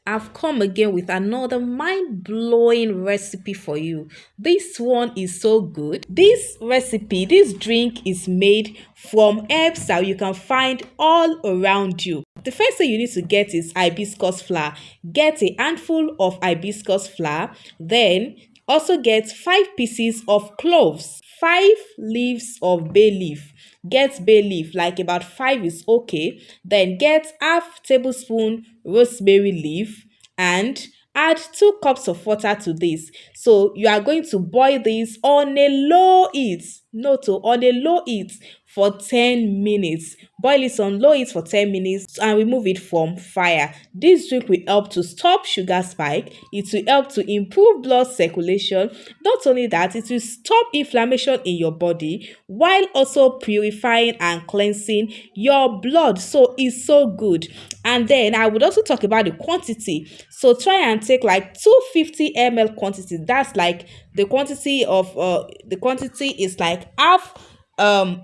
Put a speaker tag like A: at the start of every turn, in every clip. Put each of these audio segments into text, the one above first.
A: I've come again with another mind-blowing recipe for you. This one is so good. This recipe, this drink is made from herbs that you can find all around you. The first thing you need to get is hibiscus flower. Get a handful of hibiscus flower, then also get 5 pieces of cloves, 5 leaves of bay leaf. Get bay leaf, like about 5 is okay. Then get half tablespoon rosemary leaf and add 2 cups of water to this. So you are going to boil this on a low heat. Note, on a low heat for 10 minutes. Boil it on low heat for 10 minutes and remove it from fire. This drink will help to stop sugar spike. It will help to improve blood circulation. Not only that, it will stop inflammation in your body while also purifying and cleansing your blood. So it's so good. And then I would also talk about the quantity. So try and take like 250 ml quantity. That's like the quantity is like half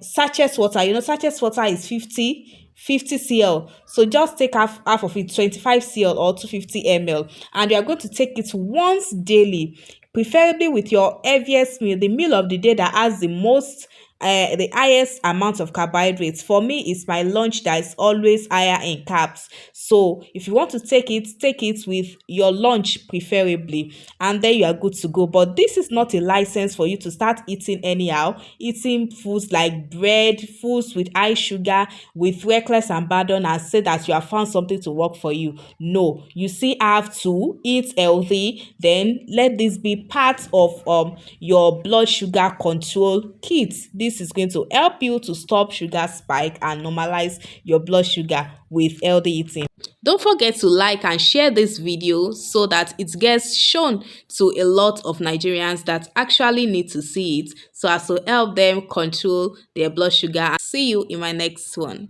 A: sachet water. Sachet water is 50 cl. So just take half of it, 25 cl or 250 ml, and you are going to take it once daily, preferably with your heaviest meal, the meal of the day that has the highest amount of carbohydrates. For me, it's my lunch that is always higher in carbs. So if you want to take it with your lunch preferably, and then you are good to go. But this is not a license for you to start eating anyhow, eating foods like bread, foods with high sugar, with reckless abandon, and say that you have found something to work for you. No, you still have to eat healthy. Then let this be part of your blood sugar control kit. This is going to help you to stop sugar spike and normalize your blood sugar with healthy eating. Don't forget to like and share this video so that it gets shown to a lot of Nigerians that actually need to see it, so as to help them control their blood sugar. See you in my next one.